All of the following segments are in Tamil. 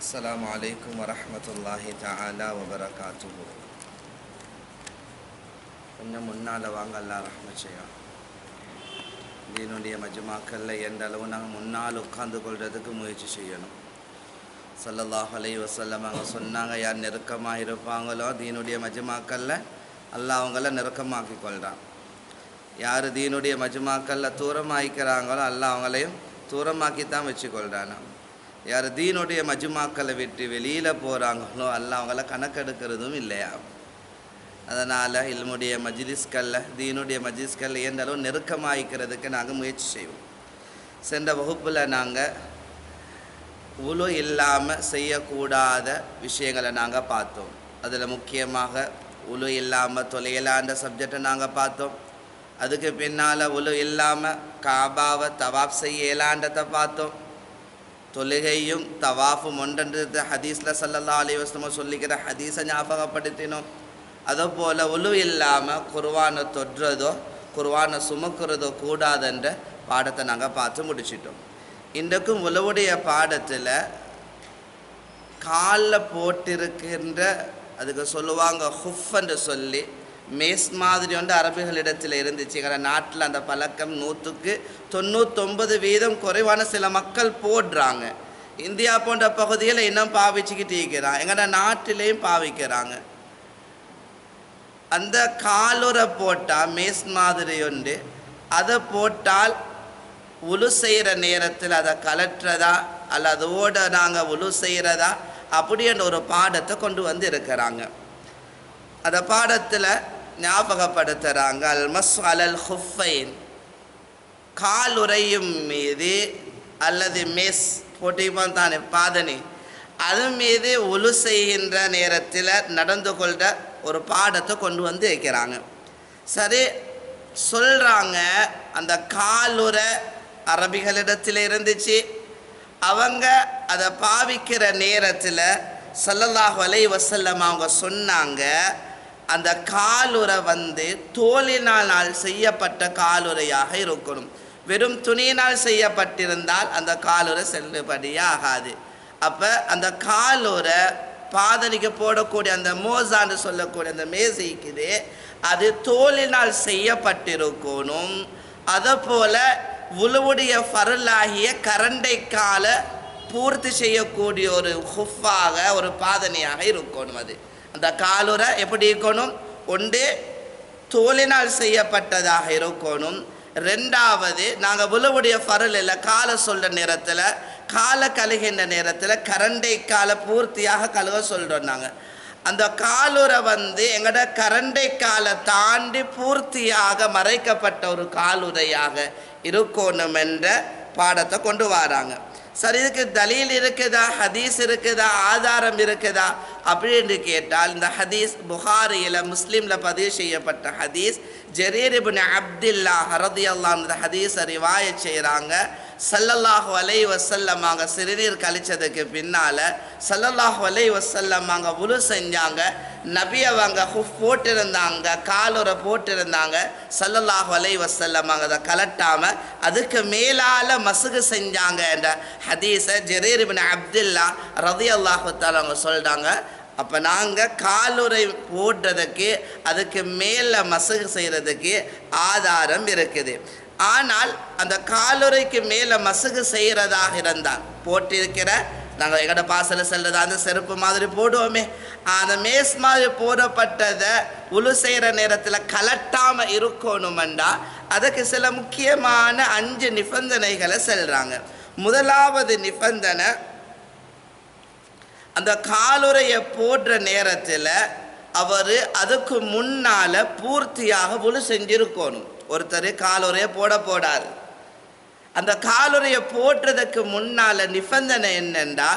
அஸ்ஸலாமு அலைக்கும் வரஹ்மத்துல்லாஹி தஆலா வபரகாத்துஹு. கொஞ்சம் முன்னால் வாங்க, அல்லாஹ் ரஹ்மத் செய்யும். தீனுடைய மஜ்மாக்கல்ல எந்த அளவு நாங்கள் முன்னால் உட்கார்ந்து கொள்றதுக்கு முயற்சி செய்யணும். ஸல்லல்லாஹு அலைஹி வஸல்லம் அவங்க சொன்னாங்க, யார் நெருக்கமாக இருப்பாங்களோ தீனுடைய மஜ்மாக்கல்ல அல்லாஹ் அவங்கள நெருக்கமாக்கி கொள்கிறான். யார் தீனுடைய மஜ்மாக்கல்ல தூரமாக்கிறாங்களோ அல்லாஹ் அவங்களையும் தூரமாக்கித்தான் வச்சு கொள்கிறானா. யார் தீனுடைய மஜ்மாக்களை விட்டு வெளியில் போகிறாங்களோ அல்லாஹ் அவங்கள கணக்கெடுக்கிறதும் இல்லையா. அதனால் இல்முடைய மஜ்லிஸ்களில் தீனுடைய மஜ்லிஸ்களில் எந்த அளவு நெருக்கமாகிக்கிறதுக்கு நாங்கள் முயற்சி செய்வோம். சென்ற வகுப்பில் நாங்கள் உலு இல்லாமல் செய்யக்கூடாத விஷயங்களை நாங்கள் பார்த்தோம். அதில் முக்கியமாக உலு இல்லாமல் தொலையலான்ற சப்ஜெக்டை நாங்கள் பார்த்தோம். அதுக்கு பின்னால் உலு இல்லாமல் காபாவை தவாப் செய்ய இயலான்றதை பார்த்தோம். தொழுகையும் தவாஃபும் ஒன்றென்று ஹதீஸில் ஸல்லல்லாஹு அலைஹி வஸல்லம் சொல்லிக்கிற ஹதீஸை ஞாபகப்படுத்தினோம். அதுபோல் உலு இல்லாமல் குர்ஆனை தொடுறதோ குர்ஆனை சுமக்கிறதோ கூடாதுன்ற பாடத்தை நாங்கள் பார்த்து முடிச்சிட்டோம். இன்றைக்கும் உலவுடைய பாடத்தில் காலில் போட்டிருக்கின்ற அதுக்கு சொல்லுவாங்க ஹுஃப் என்று சொல்லி மேஸ் மாதிரி ஒன்று அரபிகளிடத்தில் இருந்துச்சு. எங்களை நாட்டில் அந்த பழக்கம் 100க்கு 99% குறைவான சில மக்கள் போடுறாங்க. இந்தியா போன்ற பகுதியில் இன்னும் பாவிச்சுக்கிட்டு இருக்கிறாங்க. எங்களோட நாட்டிலையும் பாவிக்கிறாங்க. அந்த காலுரை போட்டால் மேஸ் மாதிரி உண்டு, அதை போட்டால் உலு செய்கிற நேரத்தில் அதை கலட்டுறதா அல்ல அதோடு நாங்கள் உலு செய்கிறதா அப்படின்ற ஒரு பாடத்தை கொண்டு வந்து இருக்கிறாங்க. அந்த பாடத்தில் ஞாபகப்படுத்துகிறாங்க, அல் மஸ் அலல் ஹுஃபைன், காலுறையும் மீது அல்லது மெஸ் போட்டிப்போம் தானே பாதனி, அது மீது உலு செய்கின்ற நேரத்தில் நடந்து கொள்கிற ஒரு பாடத்தை கொண்டு வந்து வைக்கிறாங்க. சரி, சொல்கிறாங்க அந்த காலுரை அரபிகளிடத்தில் இருந்துச்சு. அவங்க அதை பாவிக்கிற நேரத்தில் ஸல்லல்லாஹு அலைஹி வஸல்லம் அவங்க சொன்னாங்க, அந்த காலுரை தோலினால் செய்யப்பட்ட காலுரையாக இருக்கணும். வெறும் துணியினால் செய்யப்பட்டிருந்தால் அந்த காலுரை செல்லுபடியாகாது. அப்போ அந்த காலுரை பாதனிக்கு போடக்கூடிய அந்த மோசான்னு சொல்லக்கூடிய அந்த மேசைக்குது, அது தோலினால் செய்யப்பட்டிருக்கணும். அதை போல் உலுவுடைய ஃபரலாகிய கரண்டை கால பூர்த்தி செய்யக்கூடிய ஒரு ஹுஃபாக ஒரு பாதனையாக இருக்கணும். அது அந்த காலுரை எப்படி இருக்கணும்? ஒன்று தோலினால் செய்யப்பட்டதாக இருக்கணும். ரெண்டாவது, நாங்கள் உலுவுடைய ஃபரலில் காலை சொல்கிற நேரத்தில் காலை கழுகின்ற நேரத்தில் கரண்டை காலை பூர்த்தியாக கழுக சொல்கிறோம். நாங்கள் அந்த காலுரை எங்களோட கரண்டை காலை தாண்டி பூர்த்தியாக மறைக்கப்பட்ட ஒரு காலுரையாக இருக்கணும் என்ற பாடத்தை கொண்டு வராங்க. சரி, இதுக்கு தலீல் இருக்குதா, ஹதீஸ் இருக்குதா, ஆதாரம் இருக்குதா அப்படின்னு கேட்டால், இந்த ஹதீஸ் புகாரியில் முஸ்லீமில் பதிவு செய்யப்பட்ட ஹதீஸ். ஜரீர் இப்னு அப்துல்லாஹ் ரலியல்லாஹு அன்ஹு இந்த ஹதீஸை ரிவாயத் செய்கிறாங்க. ஸல்லல்லாஹு அலைஹி வஸல்லம் அவங்க சிறுநீர் கழிச்சதுக்கு பின்னால் ஸல்லல்லாஹு அலைஹி வஸல்லம் அவங்க உலு செஞ்சாங்க. நபி அவங்க ஹுஃப் போட்டிருந்தாங்க, காலுரை போட்டிருந்தாங்க. ஸல்லல்லாஹு அலைஹி வஸல்லம் அவங்க அதை கலட்டாமல் அதுக்கு மேலால் மசுகு செஞ்சாங்க என்ற ஹதீஸை ஜரீர் இப்னு அப்துல்லாஹ் ரலியல்லாஹு தஆலா அவங்க சொல்கிறாங்க. அப்போ நாங்கள் காலுரை போடுறதுக்கு அதுக்கு மேலே மசுகு செய்கிறதுக்கு ஆதாரம் இருக்குது. ஆனால் அந்த காலுரைக்கு மேலே மசுகு செய்கிறதாக இருந்தால் போட்டிருக்கிற, நாங்கள் எங்கட பாசல செல்றது அந்த செருப்பு மாதிரி போடுவோமே, அந்த மேஸ் மாதிரி போடப்பட்டதை உலு செய்கிற நேரத்தில் கலட்டாமல் இருக்கணுமெண்டா அதுக்கு சில முக்கியமான 5 நிபந்தனைகளை செல்கிறாங்க. முதலாவது நிபந்தனை, அந்த காலுரையை போடுற நேரத்தில் அவர் அதுக்கு முன்னால் பூர்த்தியாக உலு செஞ்சிருக்கணும். ஒருத்தர் காலுரையை போடாது. அந்த காலுரையை போடுறதுக்கு முன்னால் நிபந்தனை என்னென்னா,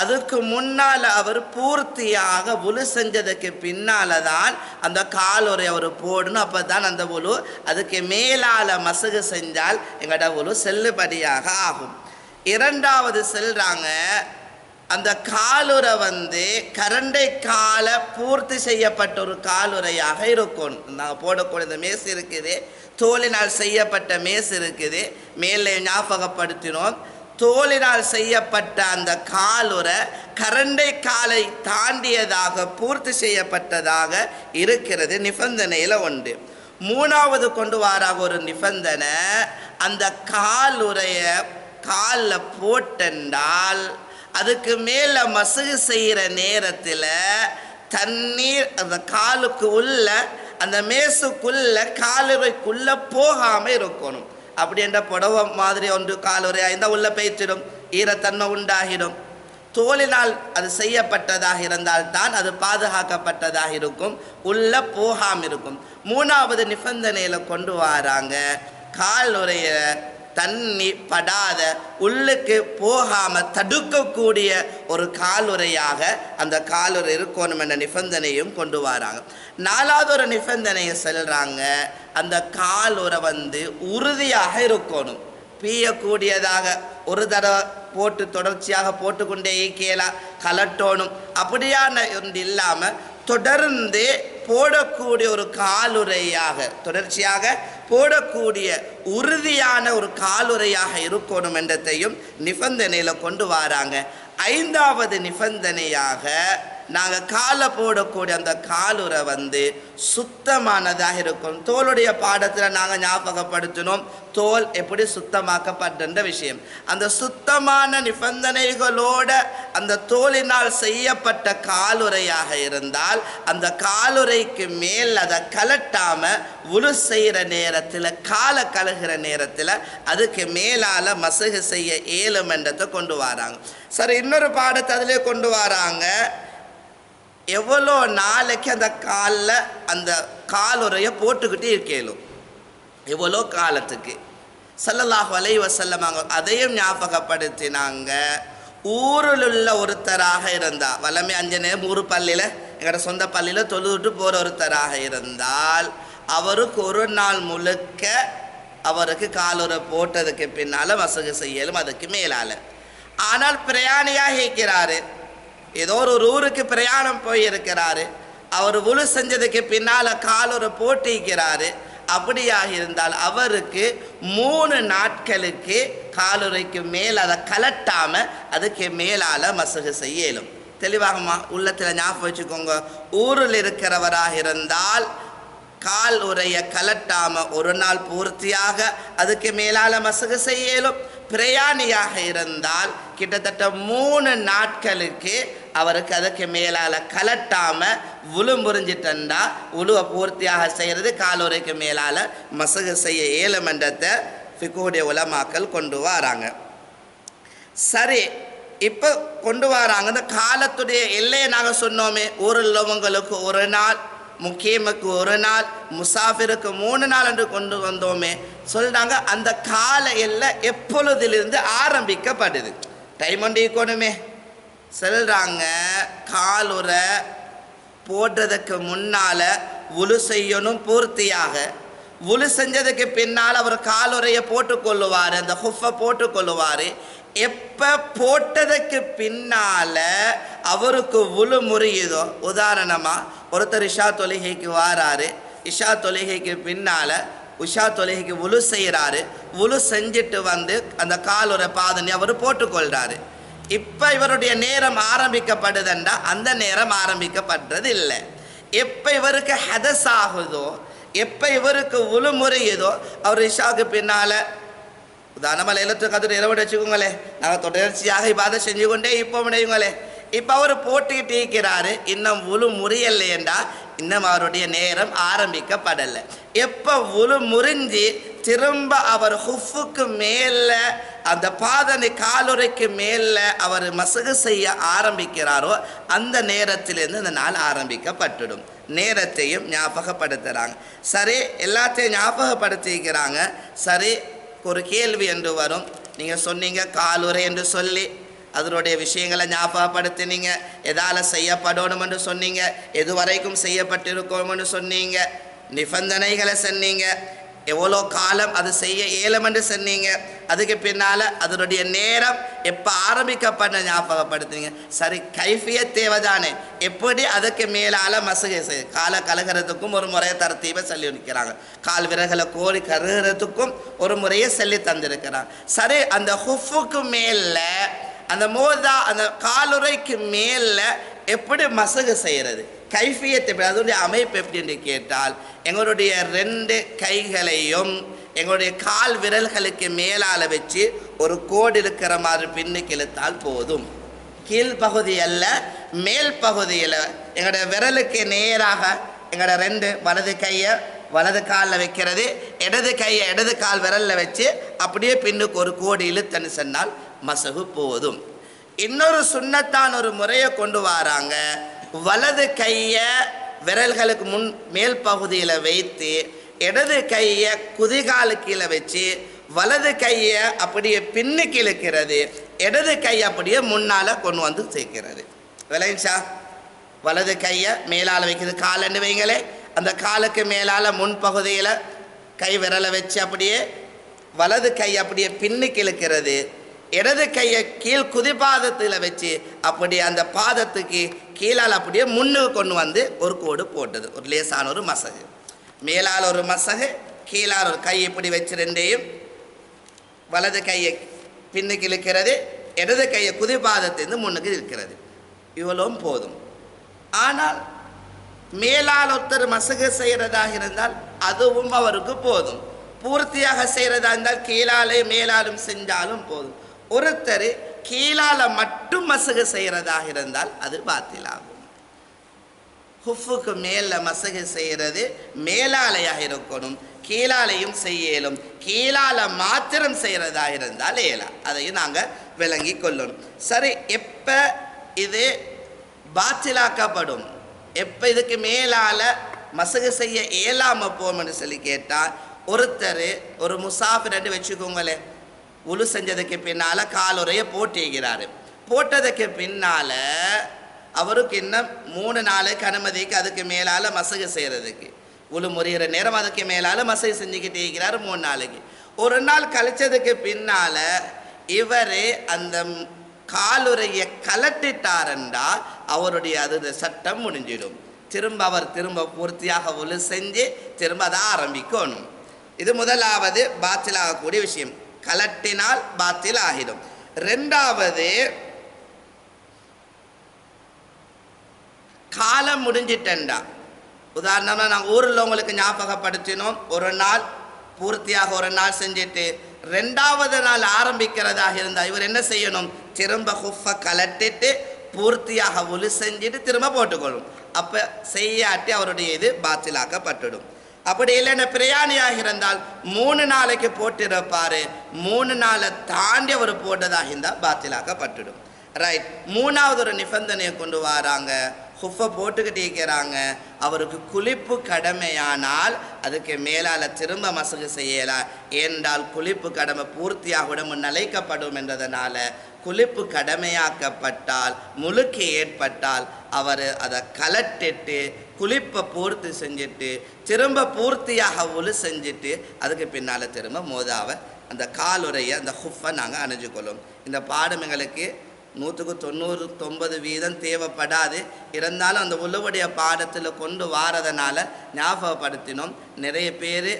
அதுக்கு முன்னால் அவர் பூர்த்தியாக உலு செஞ்சதுக்கு பின்னால் தான் அந்த காலுரை அவர் போடணும். அப்போ தான் அந்த உலு அதுக்கு மேலால் மசுகு செஞ்சால் எங்களோட உலு செல்லுபடியாக ஆகும். இரண்டாவது சொல்கிறாங்க, அந்த காலுரை கரண்டை காலை பூர்த்தி செய்யப்பட்ட ஒரு காலுரையாக இருக்கணும். நாங்கள் போடக்கூடிய இந்த மேஸ் இருக்குது, தோலினால் செய்யப்பட்ட மேஸ் இருக்குது. மேலே ஞாபகப்படுத்தினோம், தோலினால் செய்யப்பட்ட அந்த காலுரை கரண்டை காலை தாண்டியதாக பூர்த்தி செய்யப்பட்டதாக இருக்கிறது நிபந்தனையில் உண்டு. மூணாவது கொண்டு வராக ஒரு நிபந்தனை, அந்த காலுறைய காலில் போட்டென்றால் அதுக்கு மேலே மசகு செய்கிற நேரத்தில் தண்ணீர் அந்த காலுக்கு உள்ள அந்த மேசுக்குள்ள காலுறைக்குள்ளே போகாமல் இருக்கணும். அப்படி என்ற புடவை மாதிரி ஒன்று காலுறையாக இருந்தால் உள்ளே பெய்த்திடும், ஈரத்தன்மை உண்டாகிடும். தோலினால் அது செய்யப்பட்டதாக இருந்தால் தான் அது பாதுகாக்கப்பட்டதாக இருக்கும், உள்ளே போகாமல் இருக்கும். மூணாவது நிபந்தனையில் கொண்டு வராங்க, காலுறைய தண்ணி படாத உள்ளுக்கு போகாமல் தடுக்கக்கூடிய ஒரு காலுறையாக அந்த காலுறை இருக்கணும் என்ற நிபந்தனையும் கொண்டு வராங்க. நாலாவது ஒரு நிபந்தனையை சொல்கிறாங்க, அந்த காலுறை உறுதியாக இருக்கணும், பீயக்கூடியதாக ஒரு தடவை போட்டு தொடர்ச்சியாக போட்டுக்கொண்டே கேளா கலட்டணும் அப்படியான ஒன்று இல்லாமல் தொடர்ந்து போடக்கூடிய ஒரு காலுறையாக, தொடர்ச்சியாக போடக்கூடிய உறுதியான ஒரு காலுறையாக இருக்கணும் என்றதையும் நிபந்தனையில் கொண்டு வராங்க. ஐந்தாவது நிபந்தனையாக நாங்கள் காலை போடக்கூடிய அந்த காலுறை சுத்தமானதாக இருக்கும். தோளுடைய பாடத்தில் நாங்கள் ஞாபகப்படுத்தினோம் தோல் எப்படி சுத்தமாக்கப்படுற விஷயம். அந்த சுத்தமான நிபந்தனைகளோட அந்த தோலினால் செய்யப்பட்ட காலுறையாக இருந்தால் அந்த காலுறைக்கு மேல் அதை கலட்டாமல் உழு செய்கிற நேரத்தில் காலை கழுகிற நேரத்தில் அதுக்கு மேலால் மசகு செய்ய இயலும் என்றதை கொண்டு வராங்க. சரி, இன்னொரு பாடத்தை அதிலே கொண்டு வராங்க, எவ்வளோ நாளைக்கு அந்த காலில் அந்த காலுறையை போட்டுக்கிட்டு இருக்கேலும், எவ்வளோ காலத்துக்கு. ஸல்லல்லாஹு அலைஹி வஸல்லம் அதையும் ஞாபகப்படுத்தினாங்க. ஊரில் உள்ள ஒருத்தராக இருந்தால், வல்லமே 5 நேரம் ஊர் பள்ளியில் எங்களோட சொந்த பள்ளியில் தொழுதுட்டு போகிற ஒருத்தராக இருந்தால் அவருக்கு ஒரு நாள் முழுக்க அவருக்கு காலுறை போட்டதுக்கு பின்னால் மசகு செய்யலும் அதுக்கு மேலால். ஆனால் பிரயாணியாக இருக்கிறாரு, ஏதோ ஒரு ஊருக்கு பிரயாணம் போயிருக்கிறாரு, அவர் உழு செஞ்சதுக்கு பின்னால் காலுறை போட்டிருக்கிறாரு. அப்படியாக இருந்தால் அவருக்கு 3 நாட்களுக்கு காலுறைக்கு மேல் அதை கலட்டாமல் அதுக்கு மேலால் மசகு செய்யலும். தெளிவாகமா உள்ளத்தில் ஞாபகம் வச்சுக்கோங்க. ஊரில் இருக்கிறவராக இருந்தால் கால் உரையை கலட்டாமல் ஒரு நாள் பூர்த்தியாக அதுக்கு மேலால் மசகு செய்யலும். பிரயாணியாக இருந்தால் கிட்டத்தட்ட 3 நாட்களுக்கு அவருக்கு அதுக்கு மேலால் கலட்டாமல் உழு முறிஞ்சிட்டா உழுவை பூர்த்தியாக செய்கிறது காலுறைக்கு மேலால் மசகு செய்ய ஏழுமன்றத்தை ஃபிக்குடைய உலமாக்கள் கொண்டு வராங்க. சரி, இப்போ கொண்டு வராங்க இந்த காலத்துடைய எல்லையை நாங்கள் சொன்னோமே, ஊரில் உள்ளவங்களுக்கு ஒரு நாள், முக்கியமுக்கு ஒரு நாள், முசாஃபிருக்கு 3 நாள் என்று கொண்டு வந்தோமே. சொல்கிறாங்க அந்த கால எல்லை எப்பொழுதிலிருந்து ஆரம்பிக்கப்படுது, டைம் ஒன்று இருக்கணுமே. சொல்கிறாங்க காலுறை போடுறதுக்கு முன்னால் உழு செய்யணும் பூர்த்தியாக. உழு செஞ்சதுக்கு பின்னால் அவர் காலுறையை போட்டுக்கொள்ளுவார், அந்த ஹுஃபை போட்டுக்கொள்ளுவார். எப்போ போட்டதுக்கு பின்னால் அவருக்கு உழு முறியுதோ, உதாரணமாக ஒருத்தர் இஷா தொழுகைக்கு வாராரு, இஷா தொழுகைக்கு பின்னால் உஷா தொழுகைக்கு உழு செய்கிறாரு, உழு செஞ்சுட்டு அந்த காலுறை பாதனை அவர் போட்டுக்கொள்கிறாரு. இப்போ இவருடைய நேரம் ஆரம்பிக்கப்படுதுண்டா அந்த நேரம் ஆரம்பிக்கப்படுறது இல்லை. எப்போ இவருக்கு ஹதஸ் ஆகுதோ, எப்போ இவருக்கு உழு முறையுதோ, அவர் இஷாவுக்கு பின்னால் உதாரணமாக லைலத்துல் கத்ர் இரவு வச்சுக்கோங்களே, நாங்கள் தொடர்ச்சியாக இபாதை செஞ்சு கொண்டே இப்போ முடியுங்களே. இப்போ அவர் போட்டுக்கிட்டு இருக்கிறாரு, இன்னும் உழு முறியலையேண்டா இன்னும் அவருடைய நேரம் ஆரம்பிக்கப்படலை. எப்போ உழு முறிஞ்சி திரும்ப அவர் ஹுஃபுக்கு மேலே அந்த பாதனை காலுறைக்கு மேலே அவர் மசகு செய்ய ஆரம்பிக்கிறாரோ அந்த நேரத்திலேருந்து அந்த நாள் ஆரம்பிக்கப்பட்டுடும். நேரத்தையும் ஞாபகப்படுத்துகிறாங்க. சரி, எல்லாத்தையும் ஞாபகப்படுத்திக்கிறாங்க. சரி, ஒரு கேள்வி என்று வரும். நீங்கள் சொன்னீங்க காலுறை என்று சொல்லி அதனுடைய விஷயங்களை ஞாபகப்படுத்தினீங்க, எதால் செய்யப்படணும் என்று சொன்னீங்க, எது வரைக்கும் செய்யப்பட்டிருக்கணும் என்று சொன்னீங்க, நிபந்தனைகளை சொன்னீங்க, எவ்வளோ காலம் அது செய்ய இயலும் என்று சொன்னீங்க, அதுக்கு பின்னால் அதனுடைய நேரம் எப்போ ஆரம்பிக்கப்பட்ட ஞாபகப்படுத்துனீங்க. சரி, கைஃபிய தேவைதானே, எப்படி அதுக்கு மேலால் மசகை செய்ய காலை கழுகிறதுக்கும் ஒரு முறையை தரத்தீவை சொல்லி நிற்கிறாங்க, கால் விரகளை கோழி கருகிறதுக்கும் ஒரு முறையை சொல்லி தந்திருக்கிறாங்க. சரி, அந்த ஹுஃபுக்கு மேலே அந்த அந்த காலுறைக்கு மேலே எப்படி மசகு செய்கிறது, கைஃபியத் எப்படி, அதனுடைய அமைப்பு எப்படி என்று கேட்டால், எங்களுடைய 2 கைகளையும் எங்களுடைய கால் விரல்களுக்கு மேலால் வச்சு ஒரு கோடு இருக்கிற மாதிரி பின்னுக்கு இழுத்தால் போதும். கீழ்ப்பகுதி அல்ல, மேல் பகுதியில் எங்களுடைய விரலுக்கு நேராக எங்களோட 2 வலது கையை வலது காலில் வைக்கிறது, இடது கையை இடது கால் விரலில் வச்சு அப்படியே பின்னுக்கு ஒரு கோடு இழுத்தன்னு சொன்னால் மசகு போதும். இன்னொரு சுன்னத்தான ஒரு முறையை கொண்டு வராங்க. வலது கையை விரல்களுக்கு முன் மேல் பகுதியில் வைத்து இடது கையை குதிகாலு கீழே வச்சு வலது கையை அப்படியே பின்னுக்கு இழுக்கிறது, இடது கையை அப்படியே முன்னால் கொண்டு வந்து சேர்க்கிறது. விளைஞ்சா வலது கையை மேலால் வைக்கிறது, காலன்னு வைங்களே, அந்த காலுக்கு மேலால் முன்பகுதியில் கை விரலை வச்சு அப்படியே வலது கை அப்படியே பின்னுக்கு இழுக்கிறது, இடது கையை கீழ் குதிபாதத்தில் வச்சு அப்படியே அந்த பாதத்துக்கு கீழால் அப்படியே முன்னுக்கு கொண்டு வந்து ஒரு கோடு போட்டது. ஒரு லேசான ஒரு மசகு, மேலால் ஒரு மசகு, கீழால் ஒரு கை இப்படி வச்சு 2ஐயும் வலது கையை பின்னுக்கு இழுக்கிறது, இடது கையை குதிபாதத்திலிருந்து முன்னுக்கு இழுக்கிறது. இவ்வளவும் போதும். ஆனால் மேலால் ஒருத்தர் மசகு செய்கிறதாக இருந்தால் அதுவும் அவருக்கு போதும். பூர்த்தியாக செய்கிறதா இருந்தால் கீழாலே மேலாலும் செஞ்சாலும் போதும். ஒருத்தர் கீழால மட்டும் மசகு செய்கிறதாக இருந்தால் அது பாத்திலாகும். ஹுஃபுக்கு மேலே மசகு செய்கிறது மேலாலையாக இருக்கணும், கீழாலையும் செய்யலும். கீழால மாத்திரம் செய்கிறதாக இருந்தால் ஏலா, அதையும் நாங்கள் விளங்கி கொள்ளணும். சரி, எப்போ இது பாத்திலாக்கப்படும், எப்போ இதுக்கு மேலால் மசகு செய்ய இயலாமல் போகும்னு சொல்லி கேட்டால், ஒருத்தர் ஒரு முசாஃபிர் வச்சுக்கோங்களேன், உழு செஞ்சதுக்கு பின்னால் காலுறையை போட்டிக்கிறாரு. போட்டதுக்கு பின்னால் அவருக்கு இன்னும் 3 நாளுக்கு அனுமதிக்கு அதுக்கு மேலால் மசகு செய்கிறதுக்கு, உழு முறிகிற நேரம் அதுக்கு மேலால் மசகு செஞ்சுக்கிட்டே இருக்கிறார் 3 நாளைக்கு. ஒரு நாள் கழிச்சதுக்கு பின்னால் இவர் அந்த காலுறையை கலட்டிட்டாருண்டா அவருடைய அது சட்டம் முடிஞ்சிடும். அவர் திரும்ப பூர்த்தியாக உழு செஞ்சு திரும்ப அதை ஆரம்பிக்கணும். இது முதலாவது பாத்திலாகக்கூடிய விஷயம், கலட்டினால் பாத்தில் ஆகிடும். 2வது, காலம் முடிஞ்சிட்டா. உதாரணமாக நாங்கள் ஊரில் உங்களுக்கு ஞாபகப்படுத்தினோம், ஒரு நாள் பூர்த்தியாக ஒரு நாள் செஞ்சுட்டு 2வது நாள் ஆரம்பிக்கிறதாக இருந்தால் இவர் என்ன செய்யணும், திரும்ப ஹுஃபை கலட்டிட்டு பூர்த்தியாக உழு செஞ்சுட்டு திரும்ப போட்டுக்கொள்ளும். அப்போ செய்யாட்டி அவருடைய இது பாத்திலாக்கப்பட்டுடும். அப்படி இல்லைன்னா பிரயாணியாக இருந்தால் 3 நாளைக்கு போட்டிருப்பார், 3 நாளை தாண்டி அவர் போட்டதாக இருந்தால் பாத்திலாக்கப்பட்டுடும். ரைட். 3வது ஒரு நிபந்தனையை கொண்டு வராங்க. ஹுஃபை போட்டுக்கிட்டே இருக்கிறாங்க, அவருக்கு குளிப்பு கடமையானால் அதுக்கு மேலால் திரும்ப மசகு செய்யலாம். ஏனென்றால் குளிப்பு கடமை பூர்த்தியாக உடம்பு நிலைக்கப்படும் என்றதனால குளிப்பு கடமையாக்கப்பட்டால் முழுக்கு ஏற்பட்டால் அவர் அதை கலட்டிட்டு குளிப்பை பூர்த்தி செஞ்சுட்டு திரும்ப பூர்த்தியாக உழு செஞ்சுட்டு அதுக்கு பின்னால் திரும்ப மோதாவை அந்த காலுறையை அந்த ஹுஃபை நாங்கள் அணிஞ்சுக்கொள்ளும். இந்த பாடம் எங்களுக்கு 100% தேவைப்படாது. இருந்தாலும் அந்த உழுவுடைய பாடத்தில் கொண்டு வாரதனால ஞாபகப்படுத்தினோம். நிறைய பேர்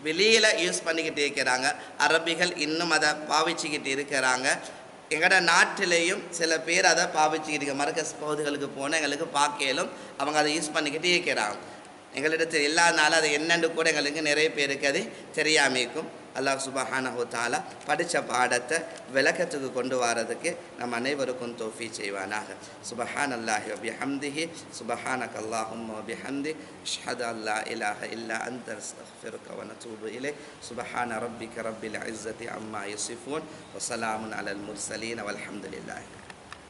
வெளியில் யூஸ் பண்ணிக்கிட்டு இருக்கிறாங்க, அரபிகள் இன்னும் அதை பாவிச்சுக்கிட்டு இருக்கிறாங்க. எங்களோட நாட்டிலையும் சில பேர் அதை பாவிச்சுக்கிட்டு மர்கஸ் பகுதிகளுக்கு போனால் எங்களுக்கு பார்க்கலும் அவங்க அதை யூஸ் பண்ணிக்கிட்டு இருக்கிறாங்க. எங்களிடத்தில் இல்லாதனால அது என்னென்னு கூட எங்களுக்கு நிறைய பேருக்கு அது தெரியாமிக்கும். அல்லாஹ் சுப்ஹானஹு வ தஆலா படித்த பாடத்தை விளக்கத்துக்கு கொண்டு வரதுக்கு நம் அனைவருக்கும் தௌஃபீக் செய்வானாக. சுப்ஹானல்லாஹி வ பிஹம்திஹி சுப்ஹானக அல்லாஹும்ம வ பிஹம்தி அஷ்ஹது அன் லா இலாஹ இல்லா அன்த அஸ்தக்ஃபிருக வ நதூபு இலைக். சுப்ஹான ரப்பிக ரப்பில் இஸ்ஸத்தி அம்மா யசிஃபூன் வ ஸலாமுன் அலல் முர்ஸலீன் வல்ஹம்துலில்லாஹி.